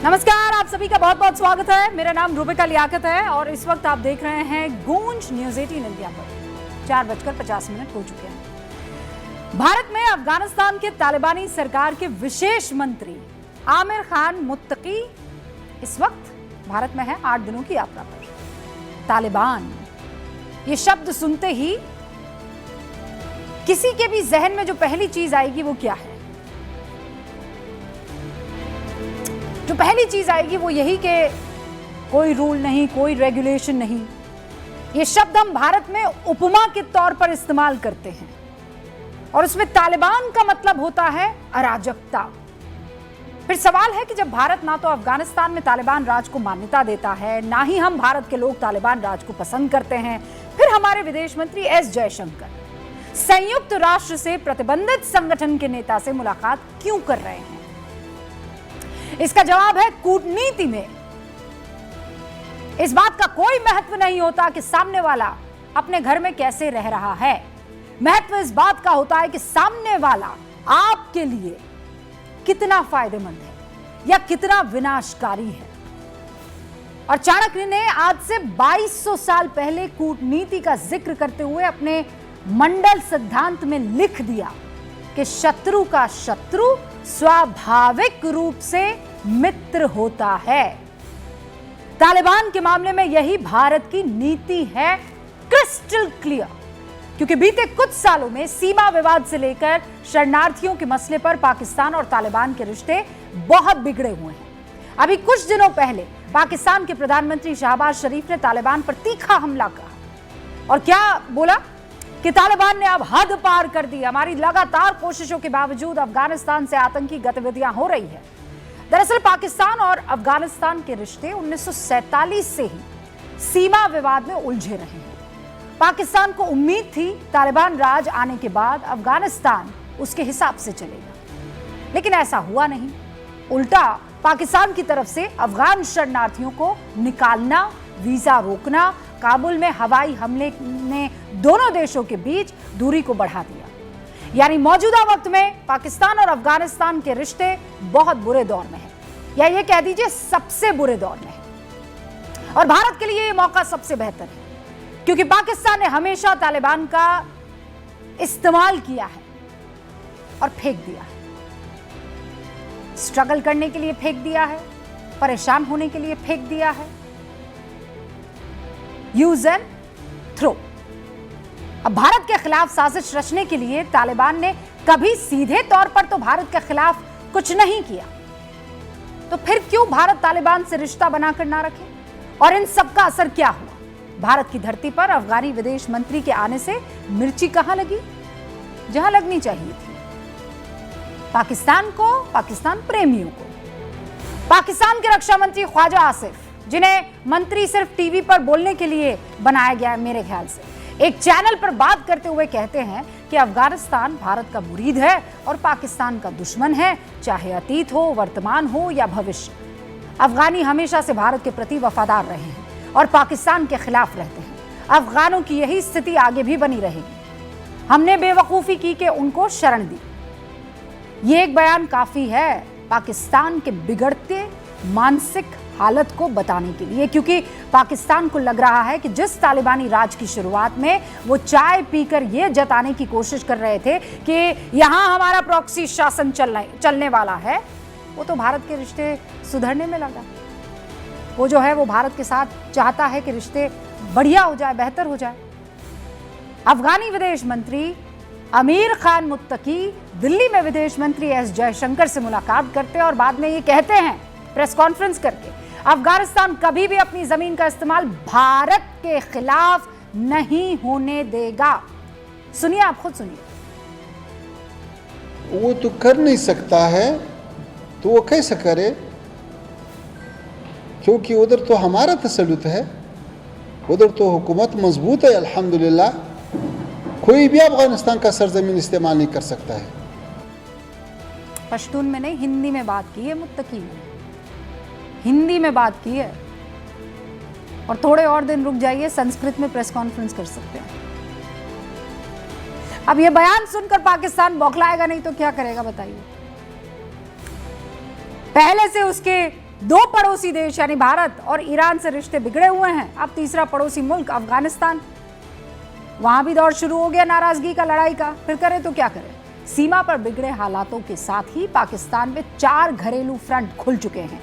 नमस्कार, आप सभी का बहुत बहुत स्वागत है। मेरा नाम रूबिका लियाकत है और इस वक्त आप देख रहे हैं गूंज न्यूज 18 इंडिया पर। 4:50 हो चुके हैं। भारत में अफगानिस्तान के तालिबानी सरकार के विशेष मंत्री आमिर खान मुत्तकी इस वक्त भारत में है 8 दिनों की यात्रा पर। तालिबान ये शब्द सुनते ही किसी के भी जहन में जो पहली चीज आएगी वो क्या है? जो पहली चीज आएगी वो यही कि कोई रूल नहीं, कोई रेगुलेशन नहीं। ये शब्द हम भारत में उपमा के तौर पर इस्तेमाल करते हैं और उसमें तालिबान का मतलब होता है अराजकता। फिर सवाल है कि जब भारत ना तो अफगानिस्तान में तालिबान राज को मान्यता देता है, ना ही हम भारत के लोग तालिबान राज को पसंद करते हैं, फिर हमारे विदेश मंत्री एस जयशंकर संयुक्त राष्ट्र से प्रतिबंधित संगठन के नेता से मुलाकात क्यों कर रहे हैं? इसका जवाब है कूटनीति में इस बात का कोई महत्व नहीं होता कि सामने वाला अपने घर में कैसे रह रहा है। महत्व इस बात का होता है कि सामने वाला आपके लिए कितना फायदेमंद है या कितना विनाशकारी है। और चाणक्य ने आज से 2200 साल पहले कूटनीति का जिक्र करते हुए अपने मंडल सिद्धांत में लिख दिया कि शत्रु का शत्रु स्वाभाविक रूप से मित्र होता है। तालिबान के मामले में यही भारत की नीति है, क्रिस्टल क्लियर। क्योंकि बीते कुछ सालों में सीमा विवाद से लेकर शरणार्थियों के मसले पर पाकिस्तान और तालिबान के रिश्ते बहुत बिगड़े हुए हैं। अभी कुछ दिनों पहले पाकिस्तान के प्रधानमंत्री शहबाज शरीफ ने तालिबान पर तीखा हमला कहा और क्या बोला कि तालिबान ने अब हद पार कर दी। हमारी लगातार कोशिशों के बावजूद अफगानिस्तान से आतंकी गतिविधियां हो रही है। दरअसल पाकिस्तान और अफगानिस्तान के रिश्ते 1947 से ही सीमा विवाद में उलझे रहे हैं। पाकिस्तान को उम्मीद थी तालिबान राज आने के बाद अफगानिस्तान उसके हिसाब से चलेगा, लेकिन ऐसा हुआ नहीं। उल्टा पाकिस्तान की तरफ से अफगान शरणार्थियों को निकालना, वीजा रोकना, काबुल में हवाई हमले ने दोनों देशों के बीच दूरी को बढ़ा दिया। यानी मौजूदा वक्त में पाकिस्तान और अफगानिस्तान के रिश्ते बहुत बुरे दौर में हैं, या ये कह दीजिए सबसे बुरे दौर में है। और भारत के लिए ये मौका सबसे बेहतर है क्योंकि पाकिस्तान ने हमेशा तालिबान का इस्तेमाल किया है और फेंक दिया है। स्ट्रगल करने के लिए फेंक दिया है, परेशान होने के लिए फेंक दिया है। Use and throw. अब भारत के खिलाफ साजिश रचने के लिए तालिबान ने कभी सीधे तौर पर तो भारत के खिलाफ कुछ नहीं किया, तो फिर क्यों भारत तालिबान से रिश्ता बनाकर ना रखे? और इन सब का असर क्या हुआ? भारत की धरती पर अफगानी विदेश मंत्री के आने से मिर्ची कहां लगी? जहां लगनी चाहिए थी। पाकिस्तान को, पाकिस्तान प्रेमियों को। पाकिस्तान के रक्षा मंत्री ख्वाजा आसिफ, जिन्हें मंत्री सिर्फ टीवी पर बोलने के लिए बनाया गया है, मेरे ख्याल से एक चैनल पर बात करते हुए कहते हैं कि अफगानिस्तान भारत का मुरीद है और पाकिस्तान का दुश्मन है, चाहे अतीत हो, वर्तमान हो या भविष्य। अफगानी हमेशा से भारत के प्रति वफादार रहे हैं और पाकिस्तान के खिलाफ रहते हैं। अफगानों की यही स्थिति आगे भी बनी रहेगी। हमने बेवकूफ़ी की कि उनको शरण दी। ये एक बयान काफ़ी है पाकिस्तान के बिगड़ते मानसिक हालत को बताने के लिए, क्योंकि पाकिस्तान को लग रहा है कि जिस तालिबानी राज की शुरुआत में वो चाय पीकर ये जताने की कोशिश कर रहे थे कि यहां हमारा प्रॉक्सी शासन चलने वाला है, वो तो भारत के रिश्ते सुधरने में लगा। वो जो है वो भारत के साथ चाहता है कि रिश्ते बढ़िया हो जाए, बेहतर हो जाए। अफगानी विदेश मंत्री आमिर खान मुत्तकी दिल्ली में विदेश मंत्री एस जयशंकर से मुलाकात करते हैं और बाद में ये कहते हैं प्रेस कॉन्फ्रेंस करके, अफगानिस्तान कभी भी अपनी जमीन का इस्तेमाल भारत के खिलाफ नहीं होने देगा। सुनिए, आप खुद सुनिए। वो तो कर नहीं सकता है तो वो कैसे करे, क्योंकि उधर तो हमारा तसल्लुत है, उधर तो हुकूमत मजबूत है अल्हम्दुलिल्लाह। कोई भी अफगानिस्तान का सरजमीन इस्तेमाल नहीं कर सकता है। पश्तून में नहीं, हिंदी में बात की है मुत्तकी ने, हिंदी में बात की है। और थोड़े और दिन रुक जाइए, संस्कृत में प्रेस कॉन्फ्रेंस कर सकते हैं। अब ये बयान सुनकर पाकिस्तान बौखलाएगा नहीं तो क्या करेगा बताइए? पहले से उसके दो पड़ोसी देश यानी भारत और ईरान से रिश्ते बिगड़े हुए हैं। अब तीसरा पड़ोसी मुल्क अफगानिस्तान, वहां भी दौर शुरू हो गया नाराजगी का, लड़ाई का। फिर करें तो क्या करें? सीमा पर बिगड़े हालातों के साथ ही पाकिस्तान में 4 घरेलू फ्रंट खुल चुके हैं।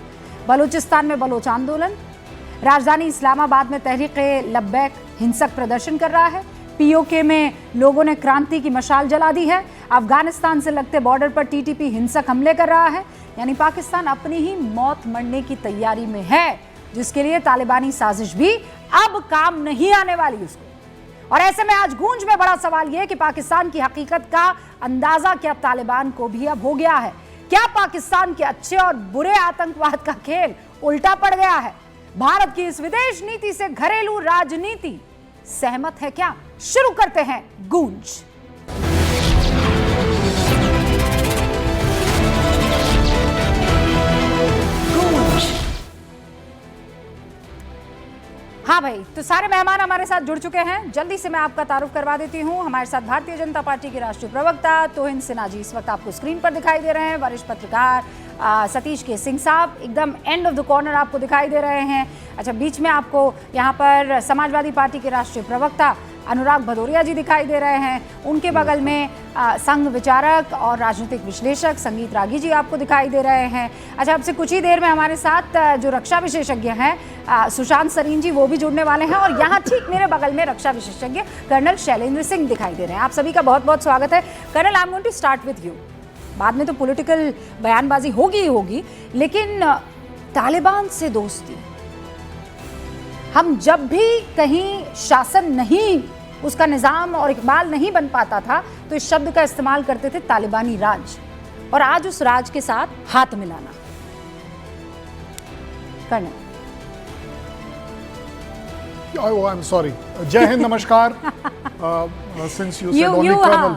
बलूचिस्तान में बलोच आंदोलन, राजधानी इस्लामाबाद में तहरीक-ए-लब्बैक हिंसक प्रदर्शन कर रहा है, पीओके में लोगों ने क्रांति की मशाल जला दी है, अफगानिस्तान से लगते बॉर्डर पर टीटीपी हिंसक हमले कर रहा है। यानी पाकिस्तान अपनी ही मौत मरने की तैयारी में है, जिसके लिए तालिबानी साजिश भी अब काम नहीं आने वाली उसको। और ऐसे में आज गूंज में बड़ा सवाल यह कि पाकिस्तान की हकीकत का अंदाजा क्या तालिबान को भी अब हो गया है? क्या पाकिस्तान के अच्छे और बुरे आतंकवाद का खेल उल्टा पड़ गया है? भारत की इस विदेश नीति से घरेलू राजनीति सहमत है क्या? शुरू करते हैं गूंज। हाँ भाई, तो सारे मेहमान हमारे साथ जुड़ चुके हैं। जल्दी से मैं आपका तारुफ करवा देती हूँ। हमारे साथ भारतीय जनता पार्टी के राष्ट्रीय प्रवक्ता तोहिन सिन्हा जी इस वक्त आपको स्क्रीन पर दिखाई दे रहे हैं। वरिष्ठ पत्रकार सतीश के सिंह साहब एकदम एंड ऑफ द कॉर्नर आपको दिखाई दे रहे हैं। अच्छा, बीच में आपको यहाँ पर समाजवादी पार्टी के राष्ट्रीय प्रवक्ता अनुराग भदौरिया जी दिखाई दे रहे हैं। उनके बगल में संघ विचारक और राजनीतिक विश्लेषक संगीत रागी जी आपको दिखाई दे रहे हैं। अच्छा, अब से कुछ ही देर में हमारे साथ जो रक्षा विशेषज्ञ हैं सुशांत सरीन जी, वो भी जुड़ने वाले हैं। और यहाँ ठीक मेरे बगल में रक्षा विशेषज्ञ कर्नल शैलेंद्र सिंह दिखाई दे रहे हैं। आप सभी का बहुत बहुत स्वागत है। Colonel, I am going to start with you. बाद में तो पॉलिटिकल बयानबाजी होगी ही होगी, लेकिन तालिबान से दोस्ती, हम जब भी कहीं शासन नहीं, उसका निज़ाम और इकबाल नहीं बन पाता था तो इस शब्द का इस्तेमाल करते थे तालिबानी राज, और आज उस राज के साथ हाथ मिलाना। Colonel. Oh, I'm sorry. Jai Hind, namaskar. Since you said only Colonel,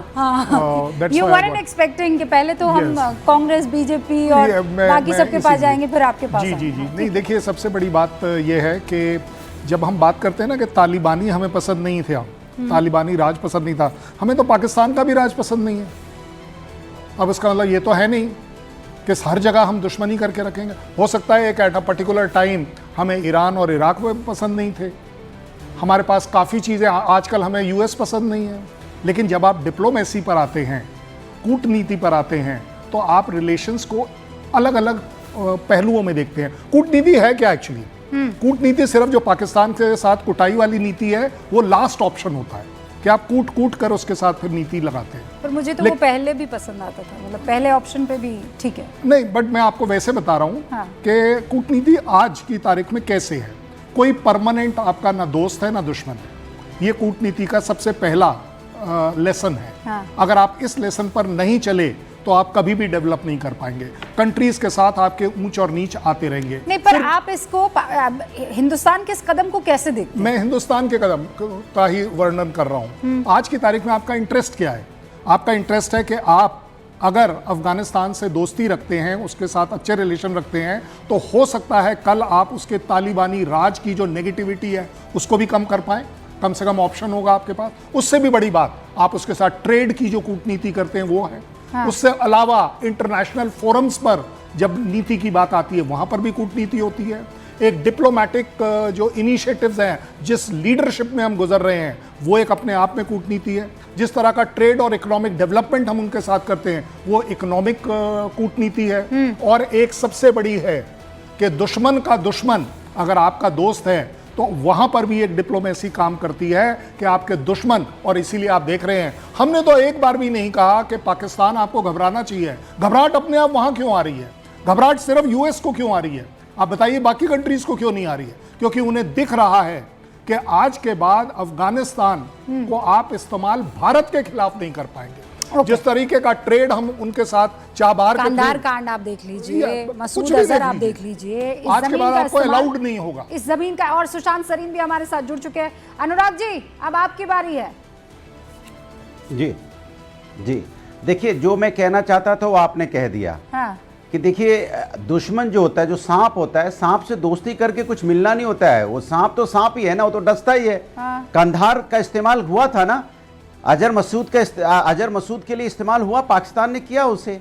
that's You why I weren't got- expecting कि पहले तो हम Yes. कांग्रेस, बीजेपी और बाकी सबके पास जाएंगे, फिर आपके पास जी जी आएंगे। जी नहीं, देखिए सबसे बड़ी बात यह है कि जब हम बात करते हैं ना कि तालिबानी हमें पसंद नहीं थे, तालिबानी राज पसंद नहीं था, हमें तो पाकिस्तान का भी राज पसंद नहीं है। अब इसका मतलब ये तो है नहीं कि हर जगह हम दुश्मनी करके रखेंगे। हो सकता है एक एट अ पर्टिकुलर टाइम हमें ईरान और इराक में पसंद नहीं थे, हमारे पास काफ़ी चीज़ें, आजकल हमें यूएस पसंद नहीं है, लेकिन जब आप डिप्लोमेसी पर आते हैं, कूटनीति पर आते हैं, तो आप रिलेशंस को अलग अलग पहलुओं में देखते हैं। कूटनीति है क्या एक्चुअली? कूटनीति सिर्फ जो पाकिस्तान के साथ कुटाई वाली नीति है, वो लास्ट ऑप्शन होता है कि आप कूट कर उसके साथ फिर नीति लगाते हैं। पर मुझे तो वो पहले भी पसंद आता था, मतलब पहले ऑप्शन पे भी ठीक है। नहीं, बट मैं आपको वैसे बता रहा हूँ हाँ। कि कूटनीति आज की तारीख में कैसे है। कोई परमानेंट आपका ना दोस्त है ना दुश्मन है। ये कूटनीति का सबसे पहला लेसन है। हाँ। अगर आप इस लेसन पर नहीं चले तो आप कभी भी डेवलप नहीं कर पाएंगे। कंट्रीज के साथ आपके ऊंच और नीच आते रहेंगे। नहीं, पर आप इसको हिंदुस्तान के इस कदम को कैसे देखते हैं? मैं हिंदुस्तान के कदम का ही वर्णन कर रहा हूँ। आज की तारीख में आपका इंटरेस्ट क्या है? आपका इंटरेस्ट है कि आप अगर अफगानिस्तान से दोस्ती रखते हैं, उसके साथ अच्छे रिलेशन रखते हैं, तो हो सकता है कल आप उसके तालिबानी राज की जो नेगेटिविटी है उसको भी कम कर पाएं। कम से कम ऑप्शन होगा आपके पास। उससे भी बड़ी बात, आप उसके साथ ट्रेड की जो कूटनीति करते हैं वो है। हाँ। उससे अलावा इंटरनेशनल फोरम्स पर जब नीति की बात आती है, वहां पर भी कूटनीति होती है। एक डिप्लोमेटिक जो इनिशिएटिव्स हैं, जिस लीडरशिप में हम गुजर रहे हैं, वो एक अपने आप में कूटनीति है। जिस तरह का ट्रेड और इकोनॉमिक डेवलपमेंट हम उनके साथ करते हैं, वो इकोनॉमिक कूटनीति है। और एक सबसे बड़ी है कि दुश्मन का दुश्मन अगर आपका दोस्त है, तो वहां पर भी एक डिप्लोमेसी काम करती है कि आपके दुश्मन, और इसीलिए आप देख रहे हैं, हमने तो एक बार भी नहीं कहा कि पाकिस्तान आपको घबराना चाहिए। घबराहट अपने आप वहां क्यों आ रही है? घबराहट सिर्फ यूएस को क्यों आ रही है? आप बताइए बाकी कंट्रीज को क्यों नहीं आ रही है? क्योंकि उन्हें दिख रहा है कि आज के बाद अफगानिस्तान को आप इस्तेमाल भारत के खिलाफ नहीं कर पाएंगे। जिस तरीके का ट्रेड हम उनके साथ चाबार कांधार कांड आप देख लीजिए, मसूद कुछ भी अजहर देख आप लीजिए। देख लीजिए, इस आज के जमीन बाद का आपको इस्तेमाल अलाउड नहीं होगा। इस जमीन का। और सुशांत सरीन भी हमारे साथ जुड़ चुके हैं। अनुराग जी, अब आपकी बारी है। जी जी, देखिए जो मैं कहना चाहता था वो आपने कह दिया। हाँ। कि देखिए दुश्मन जो होता है, जो सांप होता है, सांप से दोस्ती करके कुछ मिलना नहीं होता है। वो सांप तो सांप ही है ना, वो तो डसता ही है। हाँ। कंधार का इस्तेमाल हुआ था ना, अजहर मसूद के लिए इस्तेमाल हुआ, पाकिस्तान ने किया उसे।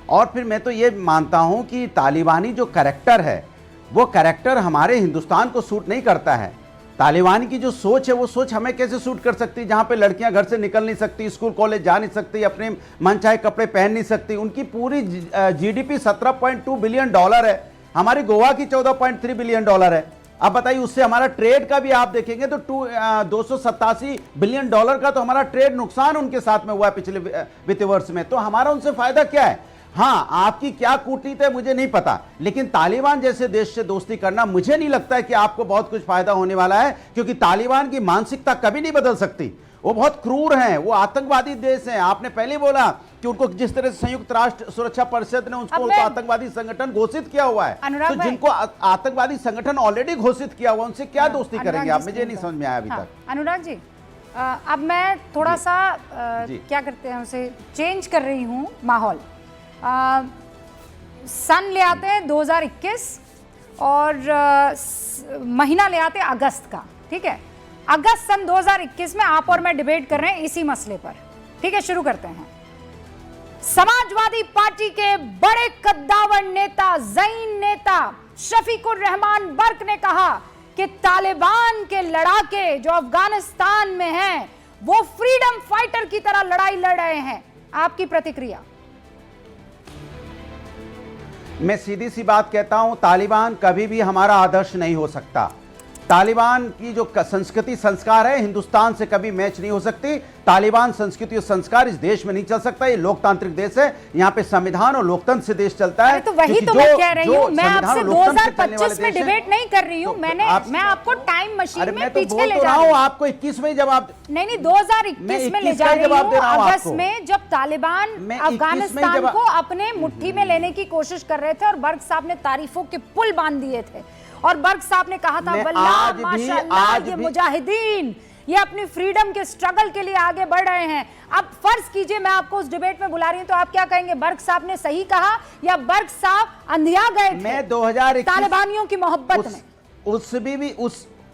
और फिर मैं तो ये मानता हूं कि तालिबानी जो करैक्टर है वो कैरेक्टर हमारे हिंदुस्तान को सूट नहीं करता है। तालिबान की जो सोच है वो सोच हमें कैसे सूट कर सकती है, जहां पे लड़कियां घर से निकल नहीं सकती, स्कूल कॉलेज जा नहीं सकती, अपने मनचाहे कपड़े पहन नहीं सकती। उनकी पूरी जीडीपी $17.2 बिलियन है, हमारी गोवा की $14.3 बिलियन है। अब बताइए, उससे हमारा ट्रेड का भी आप देखेंगे तो $287 बिलियन का तो हमारा ट्रेड नुकसान उनके साथ में हुआ है पिछले वित्त वर्ष में। तो हमारा उनसे फायदा क्या है? हाँ, आपकी क्या कूटनीति है मुझे नहीं पता, लेकिन तालिबान जैसे देश से दोस्ती करना मुझे नहीं लगता है कि आपको बहुत कुछ फायदा होने वाला है, क्योंकि तालिबान की मानसिकता कभी नहीं बदल सकती। वो बहुत क्रूर हैं, वो आतंकवादी देश हैं। आपने पहले बोला कि उनको जिस तरह से संयुक्त राष्ट्र सुरक्षा परिषद ने उसको आतंकवादी संगठन घोषित किया हुआ है, तो जिनको आतंकवादी संगठन ऑलरेडी घोषित किया हुआ उनसे क्या दोस्ती करेंगे आप? मुझे नहीं समझ में आया अभी तक। अनुराग जी, अब मैं थोड़ा सा क्या करते हैं उसे चेंज कर रही हूँ माहौल। सन ले आते हैं 2021 और महीना ले आते हैं अगस्त का, ठीक है? अगस्त सन 2021 में आप और मैं डिबेट कर रहे हैं इसी मसले पर, ठीक है? शुरू करते हैं। समाजवादी पार्टी के बड़े कद्दावर नेता, ज़ईन नेता शफीकुर रहमान बर्क ने कहा कि तालिबान के लड़ाके जो अफगानिस्तान में हैं वो फ्रीडम फाइटर की तरह लड़ाई लड़ रहे हैं। आपकी प्रतिक्रिया? मैं सीधी सी बात कहता हूं, तालिबान कभी भी हमारा आदर्श नहीं हो सकता। तालिबान की जो संस्कृति संस्कार है हिंदुस्तान से कभी मैच नहीं हो सकती। तालिबान संस्कृति और संस्कार इस देश में नहीं चल सकता। ये लोकतांत्रिक देश है, यहाँ पे संविधान और लोकतंत्र से देश चलता है। तो वही तो मैं कह रही हूँ, मैं आपसे 2025 में डिबेट नहीं कर रही हूँ। मैं आपको टाइम मशीन में पीछे ले जा रही हूँ। आपको 21 में जब आप नहीं 2021 में ले जा रही हूँ, अगस्त में जब तालिबान अफगानिस्तान को अपने मुट्ठी में लेने की कोशिश कर रहे थे और बर्क साहब ने तारीफों के पुल बांध दिए थे और बर्क साहब ने कहा था वल्लाह माशाअल्लाह ये मुजाहिदीन ये अपनी फ्रीडम के स्ट्रगल के लिए आगे बढ़ रहे हैं। अब फर्ज कीजिए मैं आपको उस डिबेट में बुला रही हूं तो आप क्या कहेंगे? बर्क साहब ने सही कहा या बर्क साहब अंधिया गए थे? मैं 2021 तालिबानियों की मोहब्बत में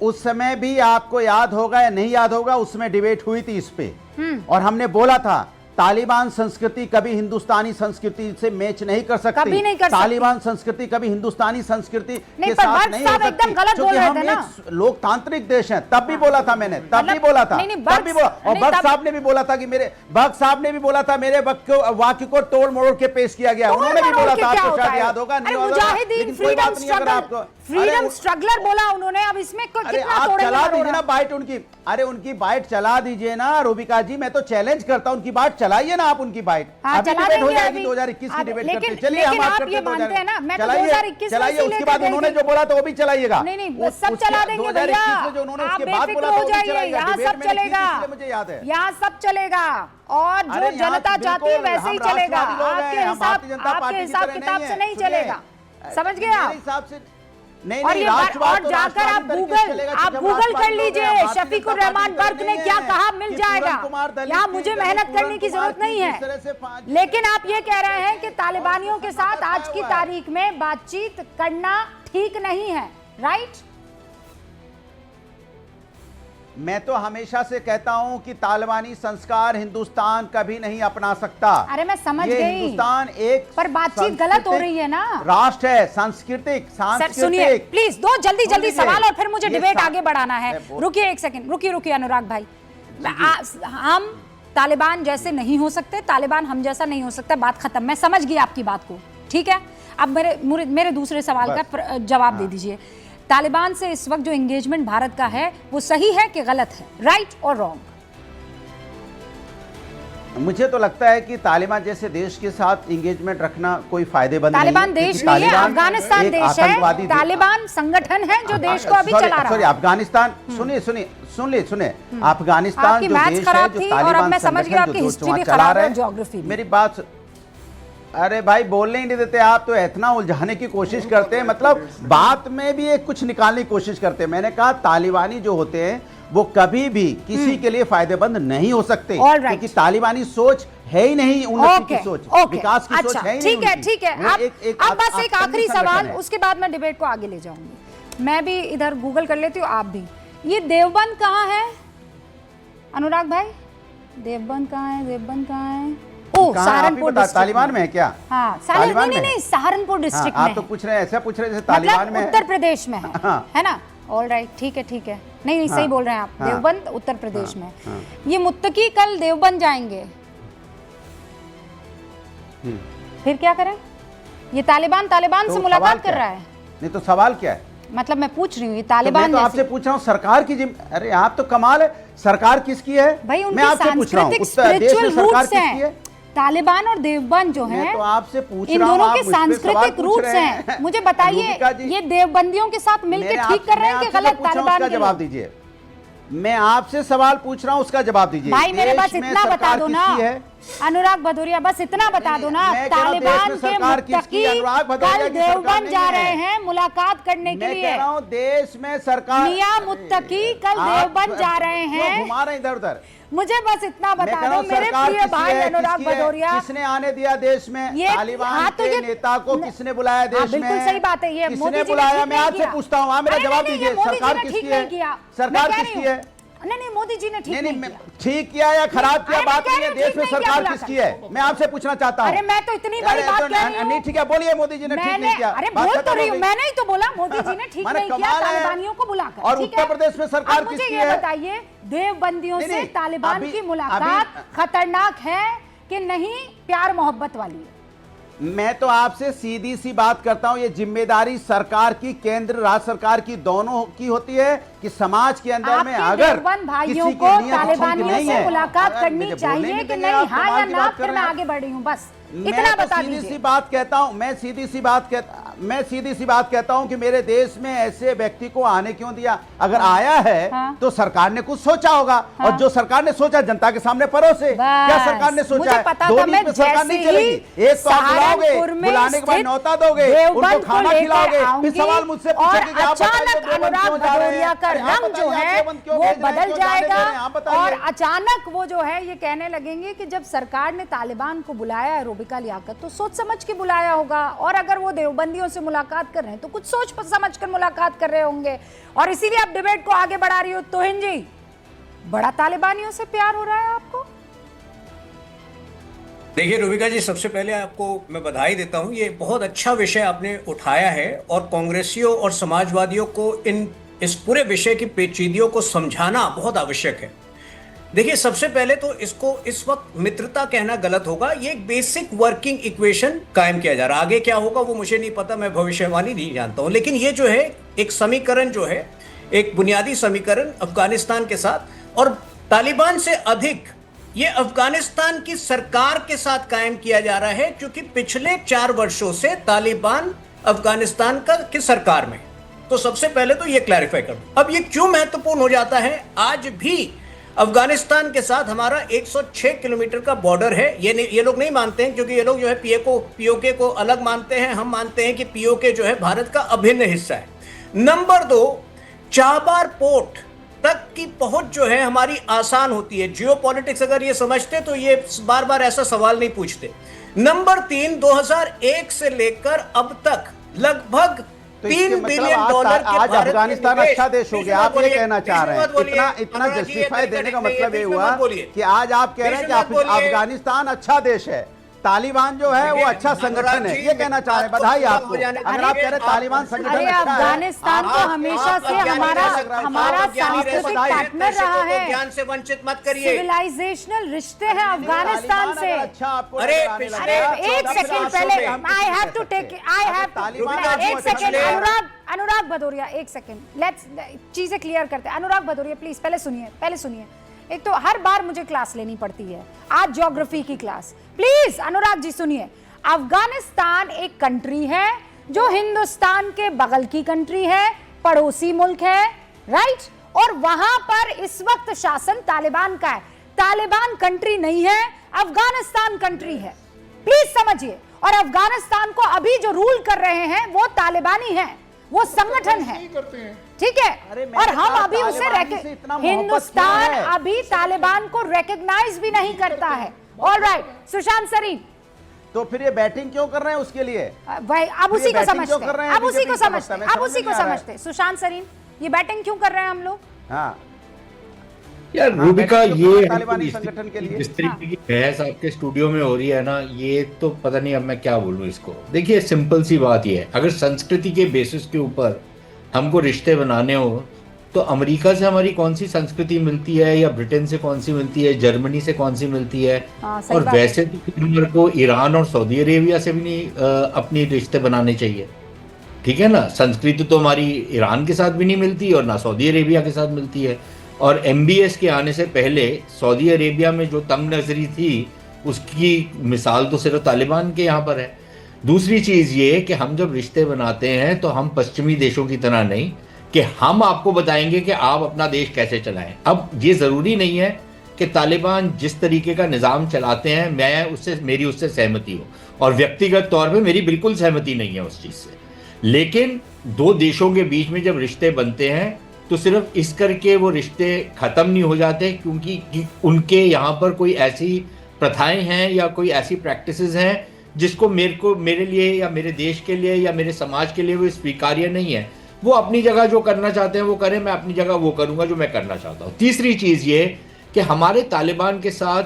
उस समय भी आपको याद होगा या नहीं याद होगा, उसमें डिबेट हुई थी इस पे और हमने बोला था तालिबान संस्कृति कभी हिंदुस्तानी संस्कृति से मैच नहीं कर सकती। कभी नहीं कर तालिबान संस्कृति कभी हिंदुस्तानी संस्कृति नहीं, के साथ नहीं हो सकती। एकदम गलत बोल रहे थे ना। लोकतांत्रिक देश है, तब भी बोला था मैंने, तब भी बोला था, तब भी बोला। और बर्क साहब ने भी बोला था कि मेरे वाक्य को तोड़ मोड़ के पेश किया गया। उन्होंने भी बोला था, आपको शायद याद होगा नहीं होगा, फ्रीडम स्ट्रगलर बोला उन्होंने। अब इसमें कितना चला दीजिए ना बाइट उनकी, अरे उनकी बाइट चला दीजिए ना रूबिका जी। मैं तो चैलेंज करता हूं उनकी बाइट चलाइए ना आप उनकी बाइट। अभी डिबेट हो जाएगी 2021 की डिबेट करते। चलिए हम आप करते हैं 2021 चलाइए। उसके बाद उन्होंने जो बोला तो वो भी चलाइएगा। नहीं सब चला देंगे भैया, जो उन्होंने आप उसके बाद बोला बेफिक्र हो जाइए। यहाँ सब चलेगा, मुझे याद है, यहाँ सब चलेगा और जो जनता चाहती है वैसे ही चलेगा। आपके हिसाब किताब से नहीं चलेगा, समझ गए आप? हिसाब से नहीं, और ये और जाकर आप गूगल कर लीजिए शफीकुर रहमान बर्क ने क्या कहा, मिल जाएगा। यहाँ मुझे मेहनत करने की जरूरत नहीं है। लेकिन आप ये कह रहे हैं कि तालिबानियों के साथ आज की तारीख में बातचीत करना ठीक नहीं है, राइट? मैं तो हमेशा से कहता हूं कि तालिबानी संस्कार हिंदुस्तान कभी नहीं अपना सकता। अरे मैं समझ गई, हिंदुस्तान एक पर बातचीत गलत हो रही है ना। राष्ट्र है, सांस्कृतिक। सुनिए प्लीज, दो जल्दी सवाल और फिर मुझे डिबेट आगे बढ़ाना है। रुकिए एक सेकंड, रुकिए अनुराग भाई। हम तालिबान जैसे नहीं हो सकते, तालिबान हम जैसा नहीं हो सकता, बात खत्म। मैं समझ गई आपकी बात को, ठीक है? अब मेरे दूसरे सवाल का जवाब दे दीजिए। तालिबान से इस वक्त जो एंगेजमेंट भारत का है वो सही है कि गलत है, राइट और रॉन्ग? मुझे तो लगता है कि तालिबान जैसे देश के साथ एंगेजमेंट रखना कोई फायदेमंद नहीं है। तालिबान देश नहीं है, अफगानिस्तान देश है। तालिबान संगठन है जो देश को अभी चला रहा है। अफगानिस्तान, सुनिए, अफगानिस्तान जो देश है जो तालिबान संगठन चला रहा है, मेरी बात, अरे भाई बोलने ही नहीं देते आप, तो इतना उलझाने की कोशिश करते हैं, मतलब बात में भी एक कुछ निकालने की कोशिश करते हैं। मैंने कहा तालिबानी जो होते हैं वो कभी भी किसी के लिए फायदेमंद नहीं हो सकते, क्योंकि तालिबानी सोच है ही नहीं उन्नति की सोच, विकास की सोच है ही नहीं। ठीक है। अब बस एक आखिरी सवाल, उसके बाद मैं डिबेट को आगे ले जाऊंगी। मैं भी इधर गूगल कर लेती हूँ, आप भी। ये देवबंद कहाँ है अनुराग भाई? देवबंद कहाँ है? ओ, कहाँ? आप ही सहारनपुर बता, डिस्ट्रिक्ट तालिबान में है क्या? हाँ, तालिबान नहीं में है? नहीं, सहारनपुर हाँ, डिस्ट्रिक्ट आप में तो है। पूछ रहे हैं, ऐसा पूछ रहे हैं जैसे तालिबान में है। उत्तर प्रदेश में है, हाँ। है ना? ऑल राइट, ठीक है ठीक है, नहीं नहीं, सही हाँ, बोल रहे हैं आप। हाँ, देवबंद उत्तर प्रदेश में। हाँ। ये मुत्तकी कल देवबंद जाएंगे, फिर क्या करें? ये तालिबान तो से मुलाकात सवाल कर क्या रहा है। नहीं तो सवाल क्या है? मतलब मैं पूछ रही हूँ, ये तो तालिबान मैं तो आपसे जैसे- पूछ रहा हूँ सरकार की अरे आप तो कमाल है, सरकार किसकी है? भाई मैं उनके आपसे पूछ रहा हूँ सांस्कृतिक उत्तर देश में स्पिरिचुअल सरकार रूट्स किसकी है? हैं। तालिबान और देवबंद जो मैं है, तो आपसे पूछ इन रहा हूँ, दोनों आप के मुझ पे सवाल सांस्कृतिक पूछ रूट्स रहे हैं। मुझे बताइए, रूबिका जी, ये देवबंदियों के साथ मिलकर ठीक कर रहे हैं कि गलत? तालिबान का के जवाब लोग? दीजिए। मैं आपसे सवाल पूछ रहा हूँ, उसका जवाब दीजिए। भाई मेरे देश पास में इतना बता सरकार दो ना, किसकी है? अनुराग भदौरिया, बस इतना बता दो ना। मैं कह रहा हूं, देश में तालिबान के सरकार किसकी? मुत्तकी अनुराग भदौरिया कल की सरकार देवबंद नहीं जा है। रहे हैं मुलाकात करने के मैं लिए। कह रहा हूँ देश में सरकार, मियां मुत्तकी कल आप देवबंद जा रहे क्यों हैं। घुमा रहे हैं इधर उधर? मुझे बस इतना मैं बता कह रहा दो हूं, मेरे सरकार प्रिय किसकी भाई है? अनुराग किसकी है? भदौरिया। किसने आने दिया देश में? ये- तालिबान हाँ, तो के ये- नेता को किसने बुलाया देश में? बिल्कुल सही बात है, ये मोदी किसने जी ने बुलाया? ठीक मैं नहीं आपसे किया। पूछता हूँ, मेरा अरे जवाब नहीं, दीजिए। ये मोदी जी सरकार ने ठीक किसकी नहीं है? किया। सरकार मैं कह किसकी रही है? हूँ। नहीं मोदी जी ने ठीक नहीं नहीं नहीं, किया। ठीक किया या खराब किया अरे बात मैं नहीं है। कह रही हूँ, देश में ठीक नहीं सरकार किया, किसकी है? मैं आपसे पूछना चाहता हूँ। अरे मैं तो इतनी बड़ी बात कह रही हूँ। नहीं ठीक है, बोलिए मोदी जी ने ठीक नहीं किया। अरे बात बोल खत्म तो हो रही हूँ, गई। मैंने ही तो बोला मोदी जी ने ठीक माने नहीं किया कमाल है। तालिबानियों को बुलाकर। और ठीक उत्तर है? प्रदेश में सरकार अब मुझे किसकी ये है? बताइए, देवबंदियों नहीं, से नहीं, तालिबान अभी- की मुलाकात खतरनाक है कि नहीं, प्यार मोहब्बत वाली है? मैं तो आपसे सीधी सी बात करता हूं, ये जिम्मेदारी सरकार की, केंद्र राज्य सरकार की, दोनों की होती है कि समाज के अंदर में आपके अगर देवबंद भाइयों किसी की को नीयत ठीक तालिबानियों नहीं से है, मुलाकात अगर करनी मुझे बोलने चाहिए नहीं कि देंगे, नहीं? आप हाँ कमाल या की ना? बात कर फिर रहे मैं हैं। आगे बढ़ रही हूँ, बस इतना मैं तो बता सीधी सी दीजिए। बात कहता हूं, मैं सीधी सी बात कहता हूं कि मेरे देश में ऐसे व्यक्ति को आने क्यों दिया? अगर आया है हाँ। तो सरकार ने कुछ सोचा होगा, और जो सरकार ने सोचा जनता के सामने परोसे। क्या सरकार ने सोचा मुझे है? पता दो था, दिन मैं पे सरकार नहीं जैसे चलेगी। ही एक तो आप बुलाओगे, सहारनपुर में बुलाने के बाद स्थित न्योता दोगे, उनको देवबंद को खाना लेकर खिलाओगे, फिर आऊंगी सवाल मुझसे और पूछोगे कि आप बताइए अचानक देवबंद अनुराग क्यों जा रहे हैं? भदौरिया का अरे आप रंग जो बताइए, आप है देवबंद क्यों वो भेज रहे हैं? बदल क्यों जाने दे जाएगा रहे हैं? आप बताइए। और अचानक वो जो है ये कहने लगेंगे कि जब सरकार ने तालिबान को बुलाया है रूबिका लियाकत, तो सोच समझ के बुलाया होगा, और अगर वो देवबंदियों से मुलाकात कर रहे हैं तो कुछ सोच समझ कर मुलाकात कर रहे होंगे, और इसीलिए आप डिबेट को आगे बढ़ा रही हो। तोहिन जी, बड़ा तालिबानियों से प्यार हो रहा है आपको? देखिए रूबिका जी, सबसे पहले आपको मैं बधाई देता हूं, ये बहुत अच्छा विषय आपने उठाया है, और कांग्रेसियों और समाजवादियों को इस पूरे विषय की पेचीदगियों को समझाना बहुत आवश्यक है। देखिए, सबसे पहले तो इसको इस वक्त मित्रता कहना गलत होगा। ये एक बेसिक वर्किंग इक्वेशन कायम किया जा रहा है। आगे क्या होगा वो मुझे नहीं पता, मैं भविष्यवाणी नहीं जानता हूं, लेकिन ये जो है एक समीकरण जो है, एक बुनियादी समीकरण अफगानिस्तान के साथ, और तालिबान से अधिक ये अफगानिस्तान की सरकार के साथ कायम किया जा रहा है, क्योंकि पिछले 4 वर्षों से तालिबान अफगानिस्तान की सरकार में। तो सबसे पहले तो ये क्लैरिफाई कर दूं। अब ये क्यों महत्वपूर्ण हो जाता है? आज भी अफगानिस्तान के साथ हमारा 106 किलोमीटर का बॉर्डर है। ये लोग नहीं मानते हैं, क्योंकि ये लोग जो है पीओके को अलग मानते हैं। हम मानते हैं कि पीओके जो है भारत का अभिन्न हिस्सा है। नंबर 2, चाबार पोर्ट तक की पहुंच जो है हमारी आसान होती है। जियोपॉलिटिक्स अगर ये समझते तो ये बार बार ऐसा सवाल नहीं पूछते। नंबर 3, 2001 से लेकर अब तक लगभग तो 3 मतलब बिलियन आज डॉलर के आज भारत के अफगानिस्तान निवेश। अच्छा देश हो गया, आप ये कहना चाह रहे हैं? इतना जस्टिफाई देने का मतलब ये हुआ कि आज आप कह रहे हैं कि अफगानिस्तान अच्छा देश है, तालिबान जो है वो अच्छा संगठन है, ये कहना चाह रहे हैं। बधाई आपको अगर आप कह रहे हैं तालिबान संगठन अरे अच्छा है। अफगानिस्तान तो हमेशा से हमारा सांस्कृतिक पार्टनर रहा है। ज्ञान से वंचित मत करिए। सिविलाइजेशनल रिश्ते हैं अफगानिस्तान से। अच्छा आपको अरे, नजर आने लगा। पिछले एक सेकंड पहले, आई हैव टू टेक, एक सेकंड अनुराग भदौरिया, एक सेकंड, लेट्स चीजें क्लियर करते हैं। अनुराग भदौरिया प्लीज पहले सुनिए। एक तो हर बार मुझे क्लास लेनी पड़ती है, आज ज्योग्राफी की क्लास। प्लीज अनुराग जी सुनिए, अफगानिस्तान एक कंट्री है जो हिंदुस्तान के बगल की कंट्री है, पड़ोसी मुल्क है, राइट? और वहां पर इस वक्त शासन तालिबान का है। तालिबान कंट्री नहीं है, अफगानिस्तान कंट्री है, प्लीज समझिए। और अफगानिस्तान को अभी जो रूल कर रहे हैं वो तालिबानी है, वो संगठन है, ठीक है? और हम अभी उसे हिंदुस्तान अभी तालिबान को रिकॉग्नाइज भी नहीं करता है। ऑलराइट, सुशांत सरीन, तो फिर ये बैटिंग क्यों कर रहे हैं उसके लिए? भाई अब उसी को समझते हैं, अब उसी को समझते। हैं। सुशांत सरीन, ये बैटिंग क्यों कर रहे हैं हम लोग? हाँ, यार रूबिका, बैठे ये तालिबानी संगठन के लिए। इस तरीके की बहस आपके स्टूडियो में हो रही है ना, ये तो पता नहीं अब मैं क्या बोलूं इसको। देखिए सिंपल सी बात ये है, अगर संस्कृति के बेसिस के ऊपर हमको रिश्ते बनाने हो तो अमेरिका से हमारी कौन सी संस्कृति मिलती है, या ब्रिटेन से कौन सी मिलती है, जर्मनी से कौन सी मिलती है। सही और बात है। वैसे तो मेरे को ईरान और सऊदी अरेबिया से भी नहीं अपनी रिश्ते बनाने चाहिए, ठीक है ना। संस्कृति तो हमारी ईरान के साथ भी नहीं मिलती और ना सऊदी अरेबिया के साथ मिलती है। और MBS के आने से पहले सऊदी अरेबिया में जो तंग नजरी थी उसकी मिसाल तो सिर्फ तालिबान के यहाँ पर है। दूसरी चीज ये कि हम जब रिश्ते बनाते हैं तो हम पश्चिमी देशों की तरह नहीं कि हम आपको बताएंगे कि आप अपना देश कैसे चलाएं। अब ये जरूरी नहीं है कि तालिबान जिस तरीके का निज़ाम चलाते हैं मेरी उससे सहमति हो, और व्यक्तिगत तौर पे मेरी बिल्कुल सहमति नहीं है उस चीज से। लेकिन दो देशों के बीच में जब रिश्ते बनते हैं तो सिर्फ इस करके वो रिश्ते खत्म नहीं हो जाते क्योंकि उनके यहाँ पर कोई ऐसी प्रथाएं हैं या कोई ऐसी प्रैक्टिसेस हैं जिसको मेरे लिए या मेरे देश के लिए या मेरे समाज के लिए वो स्वीकार्य नहीं है। वो अपनी जगह जो करना चाहते हैं वो करें, मैं अपनी जगह वो करूंगा जो मैं करना चाहता हूँ। तीसरी चीज ये कि हमारे तालिबान के साथ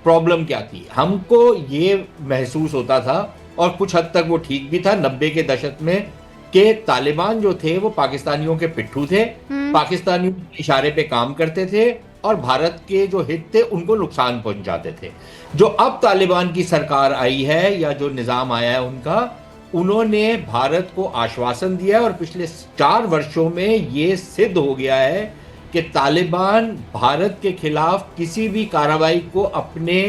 प्रॉब्लम क्या थी, हमको ये महसूस होता था और कुछ हद तक वो ठीक भी था 90 के दशक में कि तालिबान जो थे वो पाकिस्तानियों के पिट्ठू थे, पाकिस्तानियों के इशारे पे काम करते थे और भारत के जो हित थे उनको नुकसान पहुंचाते थे। जो अब तालिबान की सरकार आई है या जो निजाम आया है उन्होंने भारत को आश्वासन दिया है और पिछले 4 वर्षों में ये सिद्ध हो गया है कि तालिबान भारत के खिलाफ किसी भी कार्रवाई को अपने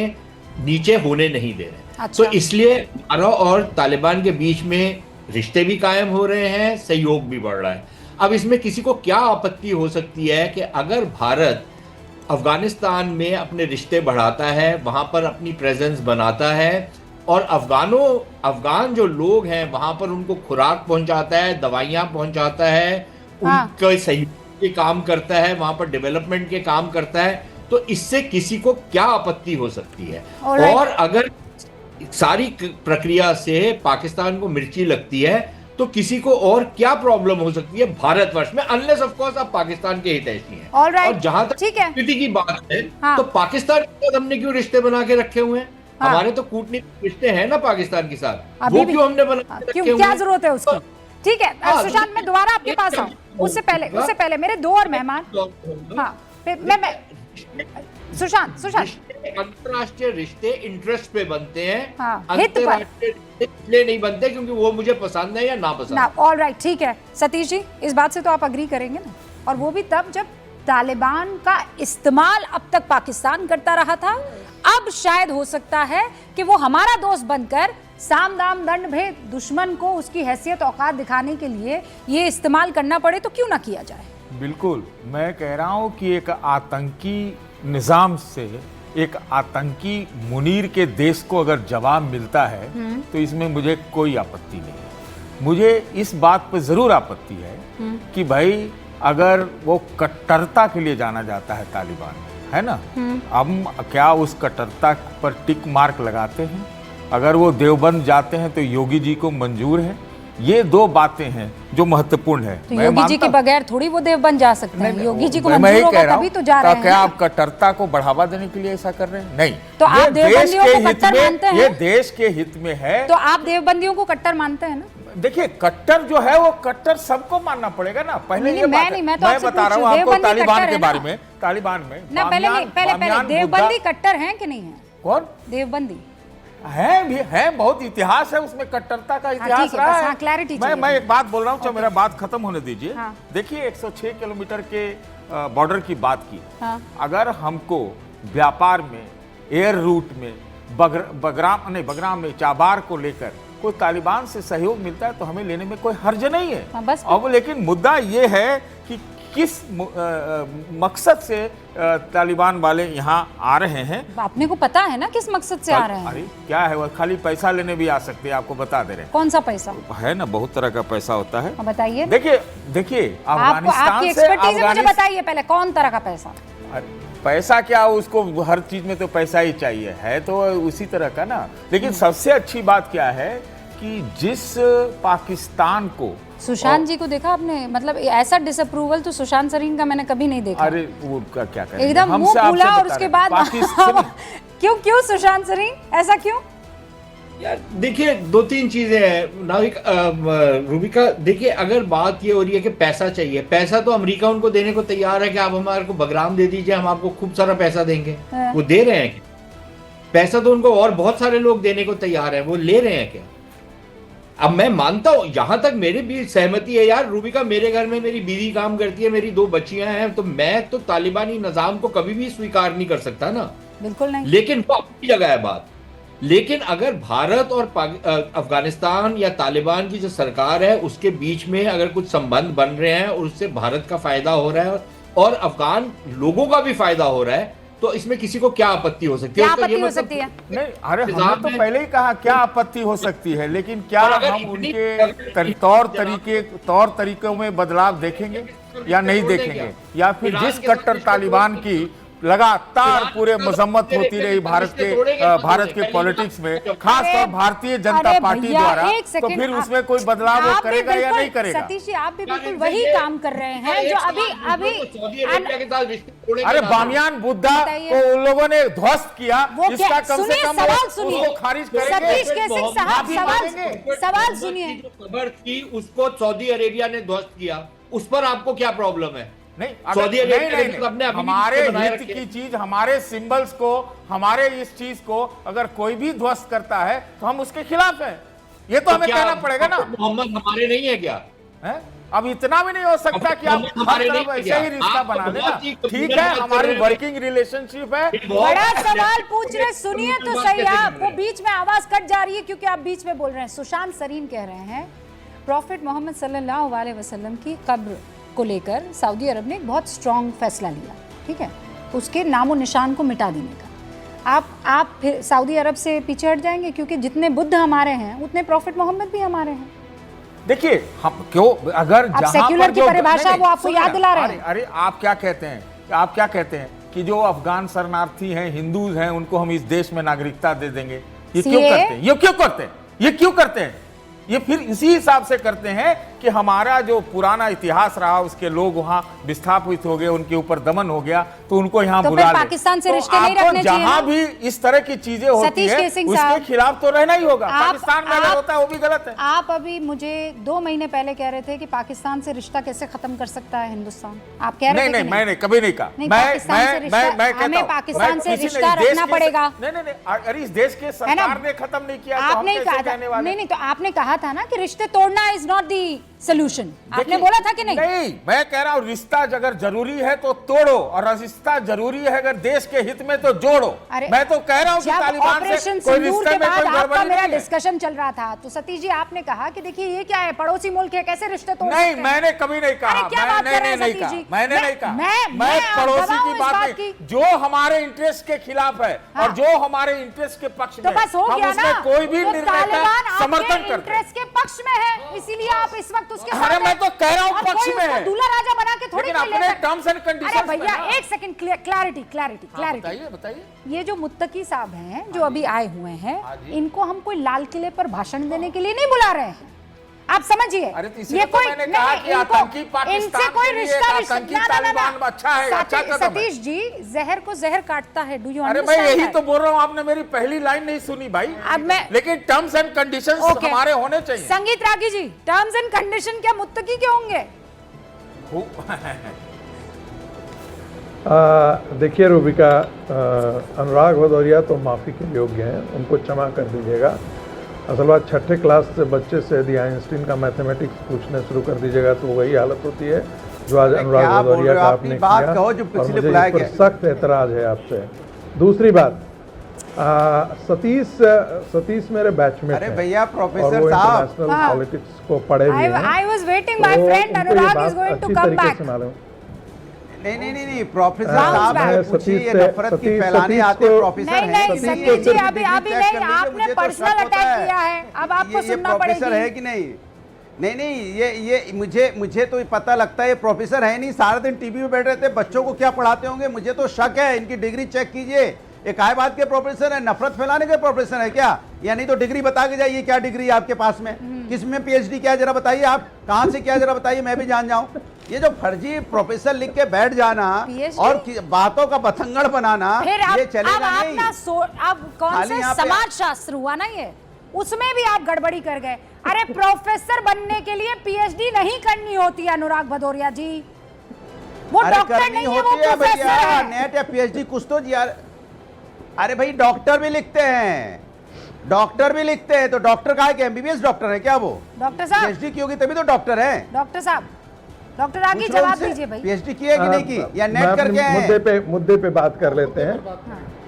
नीचे होने नहीं दे रहे। अच्छा। तो इसलिए हमारा और तालिबान के बीच में रिश्ते भी कायम हो रहे हैं, सहयोग भी बढ़ रहा है। अब इसमें किसी को क्या आपत्ति हो सकती है कि अगर भारत अफगानिस्तान में अपने रिश्ते बढ़ाता है, वहां पर अपनी प्रेजेंस बनाता है और अफगान जो लोग हैं वहां पर उनको खुराक पहुंचाता है, दवाइयां पहुंचाता है, उनके सहयोग के काम करता है, वहां पर डेवलपमेंट के काम करता है, तो इससे किसी को क्या आपत्ति हो सकती है। और अगर सारी प्रक्रिया से पाकिस्तान को मिर्ची लगती है तो किसी को और क्या प्रॉब्लम हो सकती है भारतवर्ष में, अनलेस ऑफ कोर्स आप पाकिस्तान के हितैषी हैं। और जहां तक कूटनीति की बात है तो पाकिस्तान के साथ हमने क्यों रिश्ते बना के रखे हुए हैं? हमारे तो कूटनीतिक रिश्ते हैं ना पाकिस्तान के साथ, वो क्यों हमने बना के रखे हुए हैं? क्या जरूरत है उसकी? ठीक है सुशांत, मैं दोबारा आपके पास आऊं, उससे पहले मेरे 2 और मेहमान। हाँ, मैं सुशांत अंतरराष्ट्रीय रिश्ते इंटरेस्ट पे बनते हैं, अंतरराष्ट्रीय इसलिए नहीं बनते क्योंकि वो मुझे पसंद है या ना पसंद है। ऑलराइट, ठीक है सतीश जी, इस बात से तो आप अग्री करेंगे ना? और वो भी तब जब तालिबान का इस्तेमाल अब तक पाकिस्तान करता रहा था। अब शायद हो सकता है कि वो हमारा दोस्त बनकर साम दाम दंड भेद दुश्मन को उसकी हैसियत औकात दिखाने के लिए ये इस्तेमाल करना पड़े, तो क्यों ना किया जाए? बिल्कुल, मैं कह रहा हूं कि एक आतंकी निजाम से एक आतंकी मुनीर के देश को अगर जवाब मिलता है तो इसमें मुझे कोई आपत्ति नहीं है। मुझे इस बात पर जरूर आपत्ति है कि भाई अगर वो कट्टरता के लिए जाना जाता है तालिबान, है ना, हम क्या उस कट्टरता पर टिक मार्क लगाते हैं? अगर वो देवबंद जाते हैं तो योगी जी को मंजूर है। ये 2 बातें हैं जो महत्वपूर्ण है। तो योगी जी के बगैर थोड़ी वो देवबंद जा सकते हैं। योगी जी को मंजूर होगा तभी तो जा रहे हैं। क्या आप कट्टरता को बढ़ावा देने के लिए ऐसा कर रहे हैं? नहीं। तो आप देवबंदियों को कट्टर मानते हैं? ये देश के हित में है। तो आप देवबंदियों को कट्टर मानते हैं ना? देखिए, कट्टर जो है वो कट्टर सबको मानना पड़ेगा ना। पहले ये बात है, मैं बता रहा हूँ आपको तालिबान के बारे में। तालिबान में ना पहले देवबंदी कट्टर हैं कि नहीं है? कौन देवबंदी है बहुत इतिहास है उसमें, कट्टरता का इतिहास रहा है। क्लैरिटी मैं एक बात बोल रहा हूँ, मेरा बात खत्म होने दीजिए। देखिए 106 किलोमीटर के बॉर्डर की बात की। अगर हमको व्यापार में, एयर रूट में, बगराम में चाबार को लेकर कोई तालिबान से सहयोग मिलता है तो हमें लेने में कोई हर्ज नहीं है। अब लेकिन मुद्दा ये है कि किस मकसद से तालिबान वाले यहाँ आ रहे हैं। आपने को पता है ना किस मकसद से आ रहे हैं? अरे क्या है, वो खाली पैसा लेने भी आ सकते हैं, आपको बता दे रहे हैं। कौन सा पैसा है ना, बहुत तरह का पैसा होता है। बताइए। देखिए आपकी एक्सपर्टीज है, मुझे बताइए पहले कौन तरह का पैसा? पैसा क्या, उसको हर चीज में तो पैसा ही चाहिए, है तो उसी तरह का ना। लेकिन सबसे अच्छी बात क्या है कि जिस पाकिस्तान को सुशांत जी को देखा आपने, मतलब ऐसा डिसअप्रूवल तो सुशांत सरीन का मैंने कभी नहीं देखा। अरे वो क्या करें, एकदम मुंह फूला और उसके बाद क्यों सुशांत सरीन, ऐसा क्यों? यार देखिए, दो तीन चीजें हैं नाविक, रूबिका। देखिए, अगर बात ये हो रही है कि पैसा चाहिए, पैसा तो अमेरिका उनको देने को तैयार है कि आप हमारे को बगराम दे दीजिए, हम आपको खूब सारा पैसा देंगे। वो दे रहे हैं क्या? पैसा तो उनको और बहुत सारे लोग देने को तैयार है, वो ले रहे हैं क्या? अब मैं मानता हूं, यहां तक मेरी भी सहमति है यार रूबिका, मेरे घर में मेरी बीवी काम करती है, मेरी 2 बच्चियां हैं, तो मैं तो तालिबानी निजाम को कभी भी स्वीकार नहीं कर सकता ना, बिल्कुल नहीं। लेकिन वो अपनी जगह है बात। लेकिन अगर भारत और अफगानिस्तान या तालिबान की जो सरकार है उसके बीच में अगर कुछ संबंध बन रहे हैं और उससे भारत का फायदा हो रहा है और अफगान लोगों का भी फायदा हो रहा है, तो इसमें किसी को क्या आपत्ति हो सकती है? क्या आपत्ति हो सकती है? नहीं, अरे हमने तो पहले ही कहा क्या आपत्ति हो सकती है, लेकिन क्या हम उनके तौर तरीकों में बदलाव देखेंगे या नहीं देखेंगे, या फिर जिस कट्टर तालिबान की लगातार पूरे मजम्मत होती रही भारत के पॉलिटिक्स में, खासतौर भारतीय जनता पार्टी द्वारा, तो फिर उसमें कोई बदलाव वो करेगा या नहीं करेगा? सतीश जी, आप भी बिल्कुल वही काम कर रहे हैं जो अभी अरे बामियान बुद्धा को उन लोगों ने ध्वस्त किया, इसका कम से कम उसको खारिज करेंगे। सतीश केसरी साहब, सवाल सुनिए। खबर थी उसको सऊदी अरेबिया ने ध्वस्त किया, उस पर आपको क्या प्रॉब्लम है? नहीं, सऊदी अरेबिया ने हमारे हित की चीज, हमारे सिंबल्स को, हमारे इस चीज को अगर कोई भी ध्वस्त करता है तो हम उसके खिलाफ हैं, ये तो हमें कहना पड़ेगा ना। मोहम्मद हमारे नहीं है क्या? है? अब इतना भी नहीं हो सकता कि आप हर तरफ ऐसे ही रिश्ता बना लेना। ठीक है, हमारी वर्किंग रिलेशनशिप है। बड़ा सवाल पूछ रहे, सुनिए तो सही आप, वो बीच में आवाज कट जा रही है क्योंकि आप बीच में बोल रहे हैं। सुशांत सरीन कह रहे हैं प्रॉफिट मोहम्मद सल्लल्लाहु अलैहि वसल्लम की कब्र को लेकर सऊदी अरब ने एक बहुत स्ट्रॉन्ग फैसला लिया, ठीक है, उसके नामो निशान को मिटा देने का। आप फिर सऊदी अरब से पीछे हट जाएंगे? क्योंकि जितने बुद्ध हमारे हैं उतने प्रॉफिट मोहम्मद भी हमारे हैं। देखिए, हम क्यों, अगर जहां सेक्युलर पर की परिभाषा वो आपको याद दिला रहे हैं। अरे आप क्या कहते हैं कि जो अफगान शरणार्थी हैं, हिंदूज हैं, उनको हम इस देश में नागरिकता दे देंगे? ये क्यों करते हैं? ये फिर इसी हिसाब से करते हैं कि हमारा जो पुराना इतिहास रहा, उसके लोग वहां विस्थापित हो गए, उनके ऊपर दमन हो गया, तो उनको यहाँ बुला ले। पाकिस्तान से रिश्ते नहीं रखने चाहिए। जहां भी इस तरह की चीजें होती है उसके खिलाफ तो रहना ही होगा। पाकिस्तान में अगर होता है वो भी गलत है। आप अभी मुझे 2 महीने पहले कह रहे थे कि पाकिस्तान से रिश्ता कैसे खत्म कर सकता है हिंदुस्तान, आप कह रहे थे? नहीं, मैंने कभी नहीं कहा। हमें पाकिस्तान से रिश्ता रखना पड़ेगा। नहीं, अरे इस देश के सरकार ने खत्म नहीं किया, आपने कहा। नहीं, तो आपने कहा था ना कि रिश्ते तोड़ना इज नॉट दी सोल्यूशन, आपने बोला था कि नहीं? नहीं, मैं कह रहा हूं रिश्ता अगर जरूरी है तो तोड़ो, और रिश्ता जरूरी है अगर देश के हित में तो जोड़ो। मैं तो कह रहा हूं कि तालिबान से कोई रिश्ते में कोई गड़बड़ी नहीं है। डिस्कशन चल रहा था तो सतीश जी आपने कहा कि देखिए ये क्या है, पड़ोसी मुल्क है, कैसे रिश्ते तोड़ सकते हैं? नहीं, मैंने कभी नहीं कहा। मैंने नहीं कहा। मैं पड़ोसी की बात नहीं, जो हमारे इंटरेस्ट के खिलाफ है और जो हमारे इंटरेस्ट के पक्ष में, हम उसमें कोई भी निर्णय का समर्थन करते हैं। इंटरेस्ट के पक्ष में है, इसीलिए आप इस वक्त उसके अरे मैं तो कह रहा हूं पक्ष में है। दूल्हा राजा बना के थोड़ी अपने टर्म्स एंड कंडीशंस। अरे भैया एक सेकंड, क्लैरिटी बताइए। ये जो मुत्तकी साहब हैं जो अभी आए हुए हैं, इनको हम कोई लाल किले पर भाषण देने के लिए नहीं बुला रहे हैं, आप समझिए। ये कोई मैंने कहा कि आतंकी पाकिस्तान इनसे कोई रिश्ता तालिबान अच्छा है, अच्छा कदम है। सतीश जी, जहर को जहर काटता है, डू यू अंडरस्टैंड? अरे मैं यही तो बोल रहा हूँ, आपने मेरी पहली लाइन नहीं सुनी भाई। अब मैं, लेकिन टर्म्स एंड कंडीशंस हमारे होने चाहिए। संगीत रागी जी, टर्म्स एंड कंडीशन क्या मुत्तकी के होंगे? देखिए रूबिका, अनुराग भदौरिया तो माफ़ी के योग्य हैं, उनको क्षमा कर दीजिएगा। असल बात, 6ठे क्लास से बच्चे से यदि आइंस्टीन का मैथमेटिक्स पूछने शुरू कर दीजिएगा तो वही हालत होती है जो आज अनुराग भदौरिया का आपने किया, और मुझे इस पर सख्त एतराज है आपसे। दूसरी बात, सतीश मेरे बैचमेट हैं। अरे भैया प्रोफेसर साहब, इंटरनेशनल पॉलिटिक्स को पढ़े हुए हैं। I was waiting, my friend Anurag is going to come back. नहीं, प्रोफेसर साहब पूछिए, ये नफरत की फैलाने आते हैं प्रोफेसर। नहीं, संजीव जी, अभी नहीं, आपने पर्सनल अटैक किया है, अब आपको सुनना पड़ेगी। प्रोफेसर है कि नहीं, ये मुझे तो पता लगता है ये प्रोफेसर है नहीं, सारा दिन टीवी पे बैठ रहते हैं, बच्चों को क्या पढ़ाते होंगे, मुझे तो शक है। इनकी डिग्री चेक कीजिए, ये काय बात के प्रोफेसर है? नफरत फैलाने के प्रोफेसर है क्या? या नहीं तो डिग्री बता के जाइए, क्या डिग्री है आपके पास में, किस में पीएचडी किया जरा बताइए, आप कहां से किया जरा बताइए, मैं भी जान जाऊं। ये जो फर्जी प्रोफेसर लिख के बैठ जाना और बातों का बथंगड़ बनाना, ये चलेगा नहीं। अब कौन सा समाज शास्त्र हुआ ना ये, उसमें भी आप गड़बड़ी कर गए। अरे प्रोफेसर बनने के लिए पीएचडी नहीं करनी होती अनुराग भदौरिया जी, वो डॉक्टर नहीं है, वो प्रोफेसर है। नेट या पीएचडी कुछ तो यार, अरे भाई डॉक्टर भी लिखते हैं, डॉक्टर भी लिखते हैं, तो डॉक्टर कहा कि एमबीबीएस डॉक्टर है क्या? वो डॉक्टर साहब पीएचडी की होगी तभी तो डॉक्टर है। डॉक्टर साहब, डॉक्टर आगे जवाब दीजिए भाई। पीएचडी की है कि नहीं की, या नेट करके आए? मुद्दे पे बात कर लेते हैं,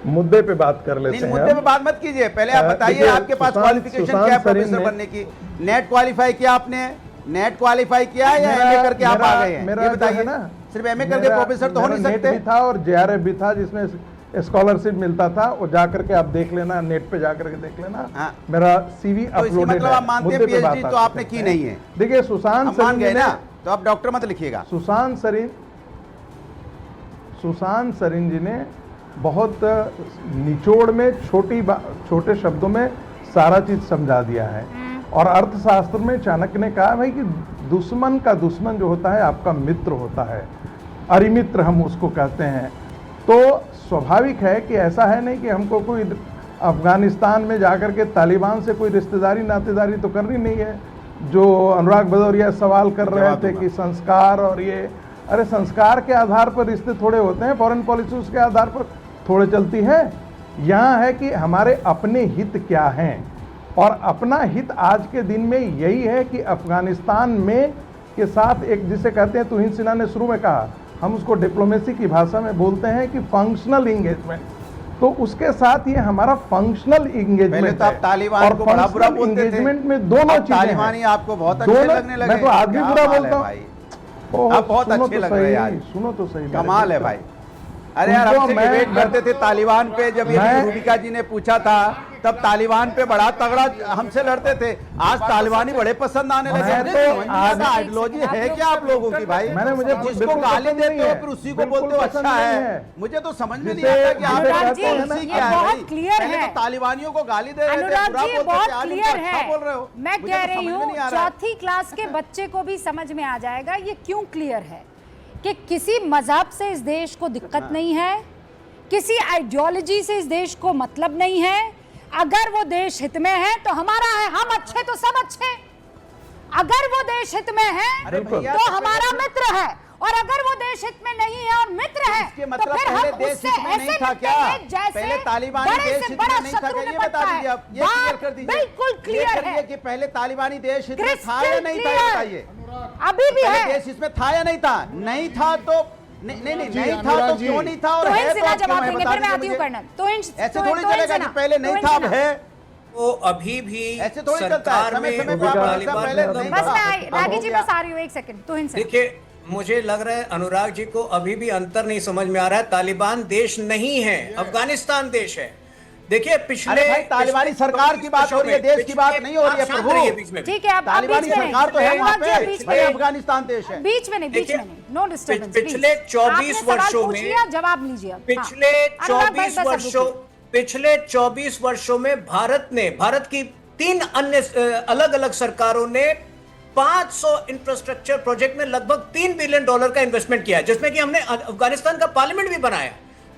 मुद्दे पे बात कर लेते हैं। मुद्दे पे बात मत कीजिए, पहले आप बताइए आपके पास क्वालिफिकेशन क्या है प्रोफेसर बनने की? नेट क्वालिफाई किया आपने? नेट क्वालिफाई किया या एमए करके आप आ गए हैं? ये बताइए ना, सिर्फ एमए करके प्रोफेसर तो हो नहीं सकते। नेट भी था और जेआरएफ भी था जिसमें स्कॉलरशिप मिलता था, और जाकर के आप देख लेना, नेट पे जाकर के देख लेना। हाँ। मेरा सीवी तो इसका अपलोडेड मतलब आप मानते हैं पीएचडी तो आपने की नहीं है? देखिए सुशांत मान गए सरिन ना, तो आप डॉक्टर मत लिखिएगा। सुशांत सरिन जी ने बहुत निचोड़ में छोटे शब्दों में सारा चीज समझा दिया है। और अर्थशास्त्र में चाणक्य ने कहा भाई कि दुश्मन का दुश्मन जो होता है आपका मित्र होता है, अरिमित्र हम उसको कहते हैं। तो स्वाभाविक है कि ऐसा है नहीं कि हमको कोई अफगानिस्तान में जाकर के तालिबान से कोई रिश्तेदारी नातेदारी तो करनी नहीं है। जो अनुराग भदौरिया सवाल कर रहे थे कि संस्कार और ये, अरे संस्कार के आधार पर रिश्ते थोड़े होते हैं, फॉरेन पॉलिसी उसके आधार पर थोड़े चलती है। यहाँ है कि हमारे अपने हित क्या हैं, और अपना हित आज के दिन में यही है कि अफगानिस्तान में के साथ एक, जिसे कहते हैं तुहिन सिन्हा ने शुरू में कहा, हम उसको डिप्लोमेसी की भाषा में बोलते हैं कि फंक्शनल इंगेजमेंट। तो उसके साथ ये हमारा फंक्शनल इंगेजमेंट तो आप तालिबान को बड़ा बुरा बोलते थे, इंगेजमेंट में दोनों चीजें तालिबानी आपको बहुत अच्छे लगने लगे। मैं तो आज भी बुरा बोलता हूँ, आप बहुत अच्छे लग रहे हैं यार, सुनो तो सही, कमाल है भाई। अरे यार हमसे डिबेट करते थे तालिबान पे, जब ये रूबिका जी ने पूछा था तब तालिबान पे बड़ा तगड़ा हमसे लड़ते थे, आज तालिबानी बड़े पसंद आने लगे। तो आइडियोलॉजी है क्या आप लोगों की भाई? मुझे जिसको गाली देते हो फिर उसी को बोलते हो अच्छा है, मुझे तो समझ में नहीं आता कि आप पॉलिसी क्या है भाई। पहले तो तालिबानियों को गाली दे रहे थे, बुरा बोलते थे, आज अच्छा बोल रहे हो। मैं कह रही हूँ चौथी क्लास के बच्चे को भी समझ में आ जाएगा ये क्यों क्लियर है कि किसी मजहब से इस देश को दिक्कत नहीं है, किसी आइडियोलॉजी से इस देश को मतलब नहीं है। अगर वो देश हित में है तो हमारा है, हम अच्छे तो सब अच्छे। अगर वो देश हित में है तो हमारा मित्र है, और अगर वो देश हित में नहीं है और मित्र है तो फिर हम उससे ऐसे निपटेंगे जैसे बड़े से बड़ा शत्रु निपटता है। बात बिल्कुल क्लियर है कि पहले तालिबानी देश हित में था या नहीं था, बताइए। अभी भी है देश इसमें था या नहीं था? नहीं था तो नहीं था तो क्यों नहीं था, और है तो आप जवाब देंगे। फिर मैं आती हूँ कर्नल। तो ऐसे थोड़ी चलेगा कि पहले नहीं था अब है। तो अभी भी ऐसे थोड़ी चलता है, समय समय पर पहले नहीं बस था। मैं रागी जी बस आ रही हूँ, एक सेकंड। तो देखिए, मुझे लग रहा है अनुराग जी को अभी भी अंतर नहीं समझ में आ रहा है। तालिबान देश नहीं है, अफगानिस्तान देश है। देखिए पिछले तालिबानी सरकार की बात हो रही है, देश की बात नहीं हो रही है प्रभु। ठीक है, आप तालिबानी सरकार तो है वहाँ पे, अफगानिस्तान देश है। बीच में नहीं, नो डिस्टर्बेंस। पिछले 24 वर्षों में जवाब लीजिए। पिछले 24 वर्षों में भारत की 3 अन्य अलग अलग सरकारों ने 500 इंफ्रास्ट्रक्चर प्रोजेक्ट में लगभग $3 बिलियन का इन्वेस्टमेंट किया, जिसमें कि हमने अफगानिस्तान का पार्लियामेंट भी बनाया।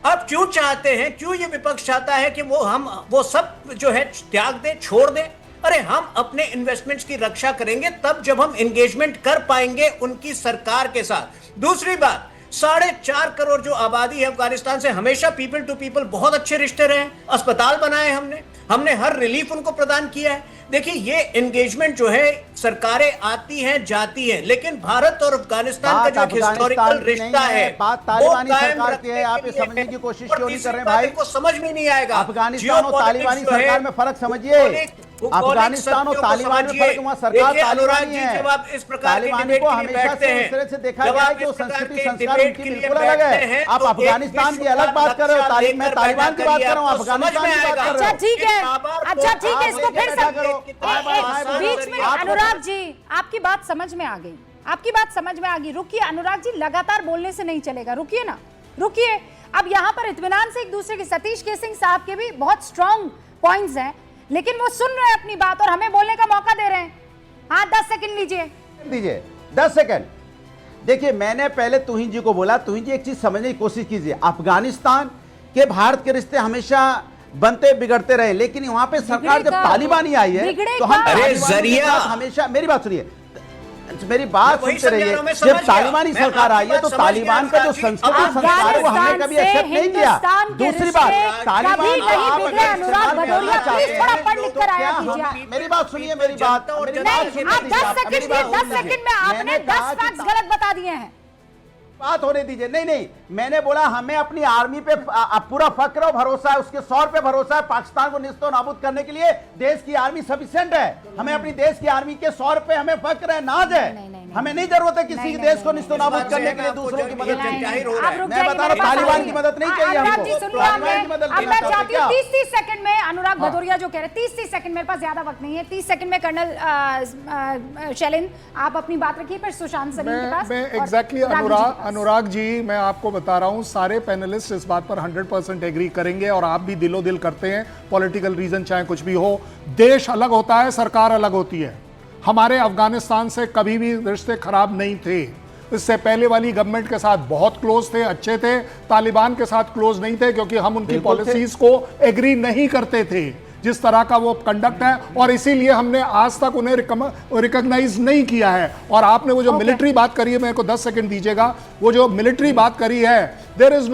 अब क्यों चाहते हैं, क्यों ये विपक्ष चाहता है कि वो सब जो है त्याग दे, छोड़ दे? अरे हम अपने इन्वेस्टमेंट्स की रक्षा करेंगे तब जब हम एंगेजमेंट कर पाएंगे उनकी सरकार के साथ। दूसरी बात, 4.5 करोड़ जो आबादी है अफगानिस्तान से, हमेशा पीपल टू पीपल बहुत अच्छे रिश्ते रहे। अस्पताल बनाए हमने हर रिलीफ उनको प्रदान किया है। देखिए, ये एंगेजमेंट जो है, सरकारें आती हैं जाती हैं, लेकिन भारत और अफगानिस्तान का जो हिस्टोरिकल रिश्ता है बात तालिबानी सरकार की है। आप ये समझने की कोशिश क्यों नहीं कर रहे भाई? को समझ में नहीं आएगा। अफगानिस्तान और तालिबानी सरकार में फर्क समझिए। अफगानिस्तान और तालिबान में फर्क, वहाँ सरकार तालिबानी है। तालिबानी को हमेशा से इस तरह से देखा गया है कि वो संस्कृति संस्कार उनकी बिल्कुल अलग है। आप अफगानिस्तान की अलग बात कर रहे हो, मैं तालिबान की बात कर रहा हूँ, अफगानिस्तान की बात कर रहा हूँ। अच्छा ठीक है, इसको फिर बीच में अनुराग जी, आपकी बात समझ में आ गई, आपकी बात समझ में आ गई। रुकिए अनुराग जी, लगातार बोलने से नहीं चलेगा, रुकिए ना। रुकिए, अब यहाँ पर इत्मीनान से एक दूसरे के, सतीश के सिंह साहब के भी बहुत स्ट्रांग पॉइंट्स हैं, लेकिन वो सुन रहे हैं अपनी बात और हमें बोलने का मौका दे रहे हैं। हाँ, 10 सेकंड लीजिए 10 सेकंड। देखिए, मैंने पहले तुहिन जी को बोला, तुहिन जी एक चीज समझने की कोशिश कीजिए, अफगानिस्तान के भारत के रिश्ते हमेशा बनते बिगड़ते रहे, लेकिन वहां पे सरकार जब तालिबानी आई है तो हम जरिया हमेशा, मेरी बात सुनिए, मेरी बात सुनते रहिए, जब तालिबानी सरकार आई है तो तालिबान का जो संस्कृति संस्कार है वो हमने कभी एक्सेप्ट नहीं किया। दूसरी बात, तालिबान को आप अगर इस्तेमाल करना चाहते हैं तो मेरी बात सुनिए, मेरी बात आप 10 सेकंड में आपने 10 फैक्ट्स गलत बता दिए हैं। बात होने दीजिए। नहीं, मैंने बोला हमें अपनी आर्मी पे पूरा फक्र और भरोसा है, उसके सौर पे भरोसा है। पाकिस्तान को निस्तो नाबूद करने के लिए देश की आर्मी सफिशिएंट है, हमें अपनी देश की आर्मी के सौर पे हमें फक्र है, नाज है। हमें नहीं जरूरत है किसी के देश को निस्तो नाबूद करने के लिए दूसरों की मदद चाहिए। मैं बता रहा हूं, तालिबान की मदद नहीं चाहिए हमको, तालिबान की मदद अब मैं चाहती हूं 30 सेकंड में अनुराग भदौरिया जो कह रहे हैं, 30 सेकंड, मेरे पास ज्यादा वक्त नहीं है, 30 सेकंड में कर्नल शैलेंद्र आप अपनी बात रखिए, फिर सुशांत सलीम के पास। मैं एग्जैक्टली अनुराग जी, मैं आपको बता रहा हूं, सारे पैनलिस्ट इस बात पर 100% एग्री करेंगे और आप भी दिलो दिल करते हैं, पॉलिटिकल रीजन चाहे कुछ भी हो। देश अलग होता है, सरकार अलग होती है। हमारे अफगानिस्तान से कभी भी रिश्ते खराब नहीं थे, इससे पहले वाली गवर्नमेंट के साथ बहुत क्लोज थे, अच्छे थे। तालिबान के साथ क्लोज नहीं थे क्योंकि हम उनकी पॉलिसीज को एग्री नहीं करते थे, जिस तरह का वो कंडक्ट है, और इसीलिए हमने आज तक उन्हें रिकॉग्नाइज नहीं किया है। और आपने वो जो मिलिट्री बात करी है, मेरे को 10 सेकंड दीजिएगा, वो जो मिलिट्री बात करी है, देयर इज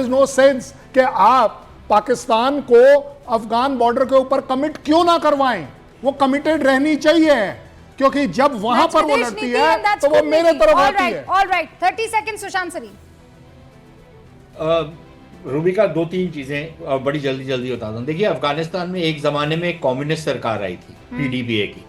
नो सेंस कि आप पाकिस्तान को अफगान बॉर्डर के ऊपर कमिट क्यों ना करवाएं। वो कमिटेड रहनी चाहिए, क्योंकि जब वहां पर वो लड़ती है तो वो मेरे तरफ आती है। Alright, 30 second Sushant Saleem. रूबिका, 2-3 चीजें बड़ी जल्दी बताता हूँ। देखिए, अफगानिस्तान में एक जमाने में एक कम्युनिस्ट सरकार आई थी, PDPA की,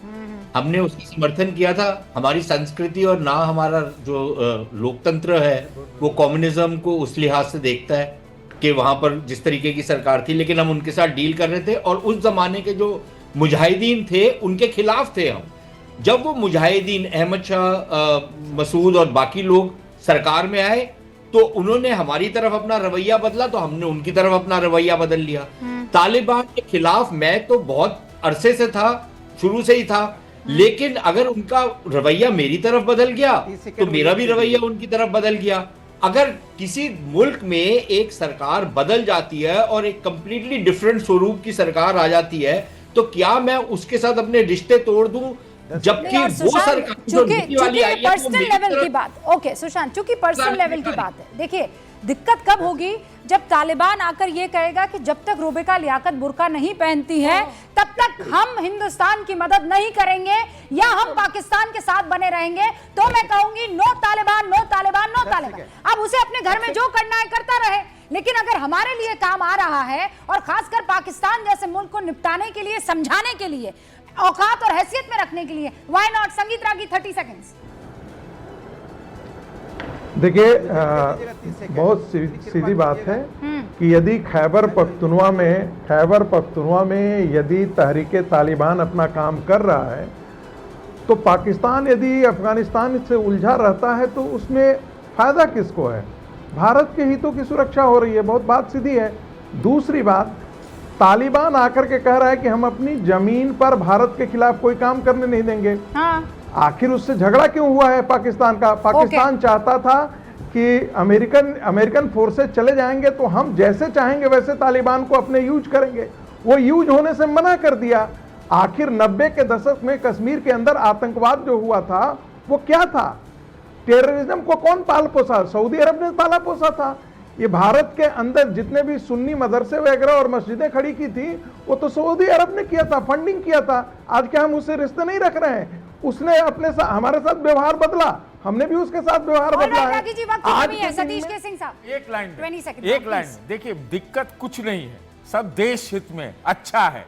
हमने उसका समर्थन किया था। हमारी संस्कृति और ना हमारा जो लोकतंत्र है वो कम्युनिज्म को उस लिहाज से देखता है कि वहां पर जिस तरीके की सरकार थी, लेकिन हम उनके साथ डील कर रहे थे। और उस जमाने के जो मुजाहिदीन थे उनके खिलाफ थे हम। जब वो मुजाहिदीन अहमद शाह, मसूद और बाकी लोग सरकार में आए तो उन्होंने हमारी तरफ अपना रवैया बदला, तो हमने उनकी तरफ अपना रवैया बदल लिया। तालिबान के खिलाफ मैं तो बहुत अरसे से था, शुरू से ही था, लेकिन अगर उनका रवैया मेरी तरफ बदल गया तो मेरा भी रवैया उनकी तरफ बदल गया। अगर किसी मुल्क में एक सरकार बदल जाती है और एक कंप्लीटली डिफरेंट स्वरूप की सरकार आ जाती है, तो क्या मैं उसके साथ अपने रिश्ते तोड़ दूं, जबकि वो सरकार जो नीति वाली आई है वो पर्सनल लेवल की बात। ओके सुशांत, चूंकि पर्सनल लेवल की बात है, देखिए दिक्कत कब होगी जब तालिबान आकर ये कहेगा कि जब तक रूबिका लियाकत बुर्का नहीं पहनती है तब तक हम हिंदुस्तान की मदद नहीं करेंगे या हम पाकिस्तान के साथ बने रहेंगे। तो मैं कहूंगी no Taliban, no Taliban, no Taliban. अब उसे अपने घर में जो करना है करता रहे, लेकिन अगर हमारे लिए काम आ रहा है और खासकर पाकिस्तान जैसे मुल्क को निपटाने के लिए, समझाने के लिए, औकात और हैसियत में रखने के लिए, व्हाई नॉट। संगीत रागी 30 सेकंड्स। देखिए, बहुत सीधी बात है कि यदि खैबर पख्तूनवा में यदि तहरीक तालिबान अपना काम कर रहा है तो पाकिस्तान यदि अफगानिस्तान से उलझा रहता है तो उसमें फायदा किसको है? भारत के हितों की सुरक्षा हो रही है, बहुत बात सीधी है। दूसरी बात, तालिबान आकर के कह रहा है कि हम अपनी जमीन पर भारत के खिलाफ कोई काम करने नहीं देंगे। हाँ। आखिर उससे झगड़ा क्यों हुआ है पाकिस्तान का? पाकिस्तान चाहता था कि अमेरिकन फोर्सेस चले जाएंगे तो हम जैसे चाहेंगे वैसे तालिबान को अपने यूज करेंगे, वो यूज होने से मना कर दिया। आखिर 90 के दशक में कश्मीर के अंदर आतंकवाद जो हुआ था वो क्या था? टेररिज्म को कौन पाल पोसा? सऊदी अरब ने पाला पोसा था। ये भारत के अंदर जितने भी सुन्नी मदरसे वगैरह और मस्जिदें खड़ी की थी वो तो सऊदी अरब ने किया था, फंडिंग किया था। आज क्या हम उससे रिश्ते नहीं रख रहे हैं? उसने अपने साथ, हमारे साथ व्यवहार बदला, हमने भी उसके साथ व्यवहार बदला है। आज सतीश के सिंह साहब एक लाइन देखिए, दिक्कत कुछ नहीं है, सब देश हित में अच्छा है।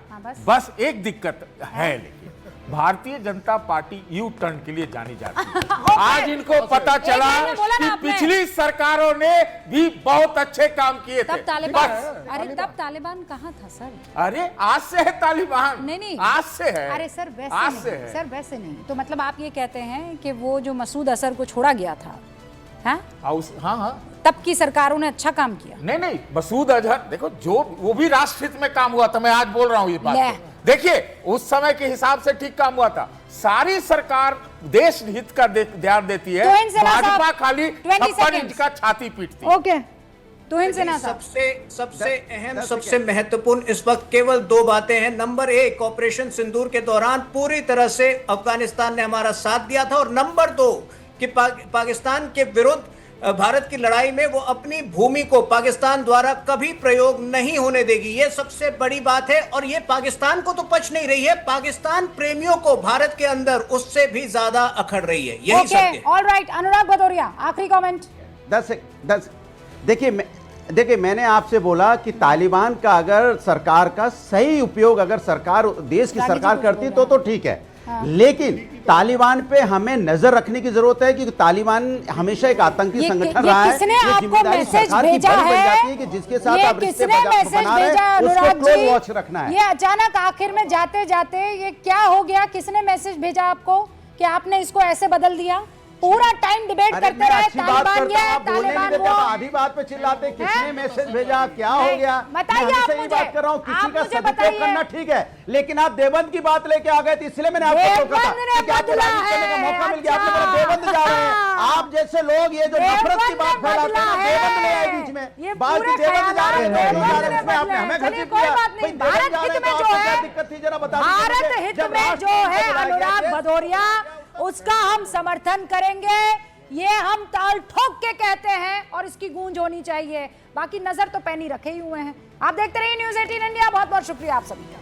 बस एक दिक्कत है, लेकिन Bharatiya Janata party U turn के लिए जानी जाती है। आज इनको पता चला कि पिछली सरकारों ने भी बहुत अच्छे काम किए थे। तब तालिबान कहाँ था सर? अरे आज से है तालिबान। नहीं आज से है। अरे सर वैसे नहीं। तो मतलब आप ये कहते हैं कि वो जो मसूद अजहर को छोड़ा गया था, हाँ? तब की सरकारों ने अच्छा काम किया। नहीं, मसूद अजहर देखो, जो वो भी राष्ट्र हित में काम हुआ था, मैं आज बोल रहा हूं ये बात को। देखिए उस समय के हिसाब से ठीक काम हुआ था। सारी सरकार देश हित का ध्यान देती है, भाजपा खाली 56 इंच का छाती पीटती है। ओके, तुहिन सिन्हा साहब, सबसे अहम, सबसे महत्वपूर्ण इस वक्त केवल 2 बातें हैं। नंबर 1, ऑपरेशन सिंदूर के दौरान पूरी तरह से अफगानिस्तान ने हमारा साथ दिया था, और नंबर 2 कि पाकिस्तान के विरुद्ध भारत की लड़ाई में वो अपनी भूमि को पाकिस्तान द्वारा कभी प्रयोग नहीं होने देगी। ये सबसे बड़ी बात है, और ये पाकिस्तान को तो पच नहीं रही है, पाकिस्तान प्रेमियों को भारत के अंदर उससे भी ज्यादा अखड़ रही है। यही सत्य है। ऑलराइट, अनुराग भदौरिया, आखिरी कमेंट। 10 देखिए मैंने आपसे बोला कि तालिबान का अगर सरकार का सही उपयोग अगर सरकार, देश की सरकार करती तो ठीक है। हाँ। लेकिन तालिबान पे हमें नजर रखने की जरूरत है, क्योंकि तालिबान हमेशा एक आतंकी संगठन रहा है। किसने आपको मैसेज भेजा है कि जिसके साथ आप रिश्ते बना रहे हैं, उसको क्लोज वॉच रखना है। ये अचानक आखिर में जाते जाते ये क्या हो गया? किसने मैसेज भेजा आपको कि आपने इसको ऐसे बदल दिया? पूरा टाइम डिबेट करते रहे, तालिबान ये, तालिबान वो। आधी बात पे चिल्लाते, किसने मैसेज भेजा, क्या हो गया? बताइए आप मुझे, बात कर रहा हूँ, किसी का सदुपयोग करना ठीक है, लेकिन आप देवबंद की बात लेके आ गए, इसलिए मैंने आपको रोका था कि आपको राजनीति करने का मौका मिल गया। आपने बोला देवबंद जा रहे हैं। आप जैसे लोग ये जो नफरत की बात फैलाते हैं, देवबंद ले आए बीच में, बात देवबंद जा रहे हैं, आपने हमें घसीट दिया। भारत हित में जो है, दिक्कत थी जरा बता, भारत हित में जो है अनुराग भदौरिया, उसका हम समर्थन करेंगे। ये हम ताल ठोक के कहते हैं, और इसकी गूंज होनी चाहिए। बाकी नजर तो पैनी रखे ही हुए हैं। आप देखते रहिए न्यूज़ 18 इंडिया। बहुत बहुत शुक्रिया आप सभी का।